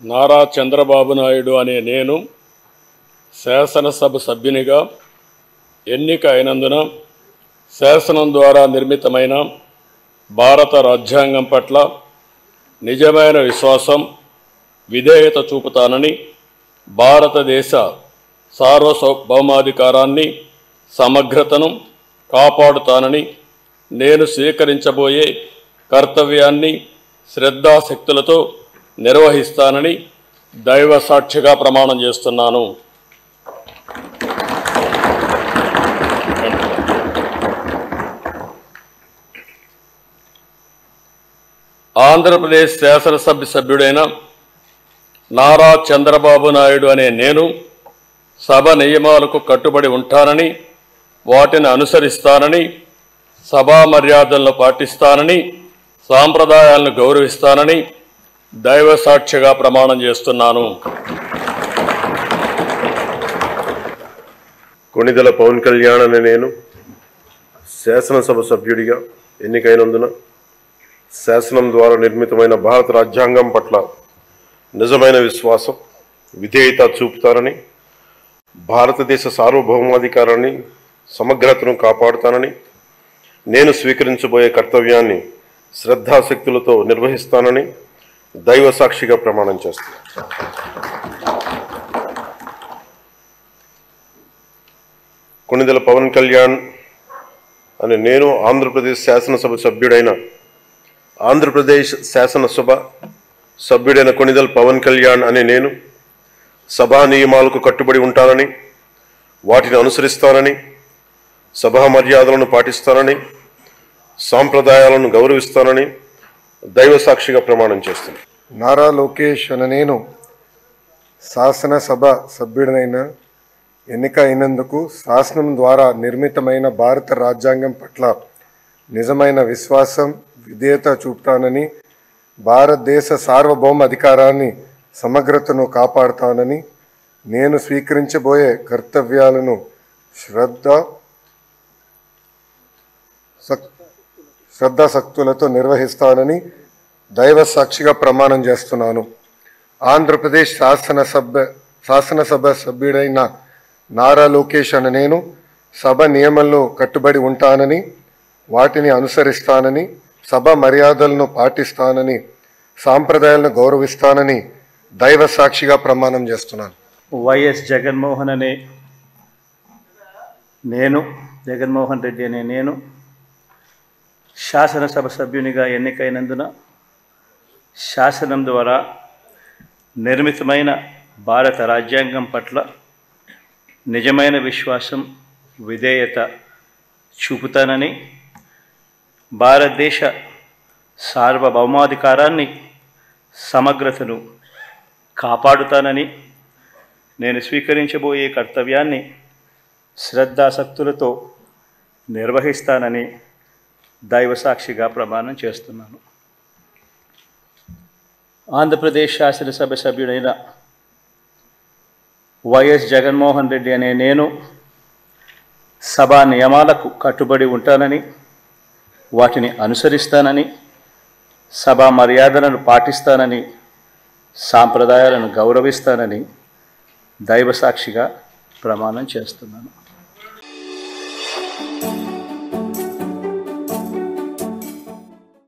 నారా చంద్రబాబు నాయుడు అనే నేను శాసనసభ సభ్యునిగా ఎన్నిక అయినందున శాసనం ద్వారా నిర్మితమైన భారత రాజ్యాంగం పట్ల నిజమైన విశ్వాసం, విధేయత చూపుతానని, భారతదేశ సార్వభౌమాధికారాన్ని, సమగ్రతను కాపాడుతానని, నేను స్వీకరించబోయే కర్తవ్యాన్ని శ్రద్ధాశక్తులతో నిర్వహిస్తానని దైవ సాక్షిగా ప్రమాణం చేస్తున్నాను. ఆంధ్రప్రదేశ్ శాసనసభ సభ్యుడైన నారా చంద్రబాబు నాయుడు అనే నేను సభ నియమాలకు కట్టుబడి ఉంటానని, వాటిని అనుసరిస్తానని, సభా మర్యాదలను పాటిస్తానని, సాంప్రదాయాలను గౌరవిస్తానని దైవ సాక్షిగా ప్రమాణం చేస్తున్నాను. కొణిదెల పవన్ కళ్యాణ్ అనే నేను శాసనసభ సభ్యుడిగా ఎన్నికైనందున శాసనం ద్వారా నిర్మితమైన భారత రాజ్యాంగం పట్ల నిజమైన విశ్వాసం, విధేయత చూపుతానని, భారతదేశ సార్వభౌమాధికారాన్ని, సమగ్రతను కాపాడుతానని, నేను స్వీకరించబోయే కర్తవ్యాన్ని శ్రద్ధాశక్తులతో నిర్వహిస్తానని దైవ సాక్షిగా ప్రమాణం చేస్తాను. కొణిదెల పవన్ కళ్యాణ్ అని నేను ఆంధ్రప్రదేశ్ శాసనసభ సభ్యుడైన కొణిదెల పవన్ కళ్యాణ్ అని నేను సభా నియమాలకు కట్టుబడి ఉంటానని, వాటిని అనుసరిస్తానని, సభా మర్యాదలను పాటిస్తానని, సాంప్రదాయాలను గౌరవిస్తానని దైవ సాక్షిగా ప్రమాణం చేస్తాను. నారా లోకేష్ అనే నేను శాసనసభ సభ్యుడైన ఎన్నిక అయినందుకు శాసనం ద్వారా నిర్మితమైన భారత రాజ్యాంగం పట్ల నిజమైన విశ్వాసం, విధేయత చూపుతానని, భారతదేశ సార్వభౌమ అధికారాన్ని, సమగ్రతను కాపాడుతానని, నేను స్వీకరించబోయే కర్తవ్యాలను శ్రద్ధాశక్తులతో నిర్వహిస్తానని దైవ సాక్షిగా ప్రమాణం చేస్తున్నాను. ఆంధ్రప్రదేశ్ శాసనసభ సభ్యుడైన నారా లోకేష్ అనే నేను సభ నియమంలో కట్టుబడి ఉంటానని, వాటిని అనుసరిస్తానని, సభ మర్యాదలను పాటిస్తానని, సాంప్రదాయాలను గౌరవిస్తానని దైవ సాక్షిగా ప్రమాణం చేస్తున్నాను. వైఎస్ జగన్మోహన్ రెడ్డి అనే నేను శాసనసభ సభ్యునిగా ఎన్నికైనందున శాసనం ద్వారా నిర్మితమైన భారత రాజ్యాంగం పట్ల నిజమైన విశ్వాసం, విధేయత చూపుతానని, భారతదేశ సార్వభౌమాధికారాన్ని, సమగ్రతను కాపాడుతానని, నేను స్వీకరించబోయే కర్తవ్యాన్ని శ్రద్ధాశక్తులతో నిర్వహిస్తానని దైవ సాక్షిగా ప్రమాణం చేస్తున్నాను. ఆంధ్రప్రదేశ్ శాసనసభ సభ్యుడైన వైఎస్ జగన్మోహన్ రెడ్డి అనే నేను సభా నియమాలకు కట్టుబడి ఉంటానని, వాటిని అనుసరిస్తానని, సభా మర్యాదలను పాటిస్తానని, సాంప్రదాయాలను గౌరవిస్తానని దైవ సాక్షిగా ప్రమాణం చేస్తున్నాను.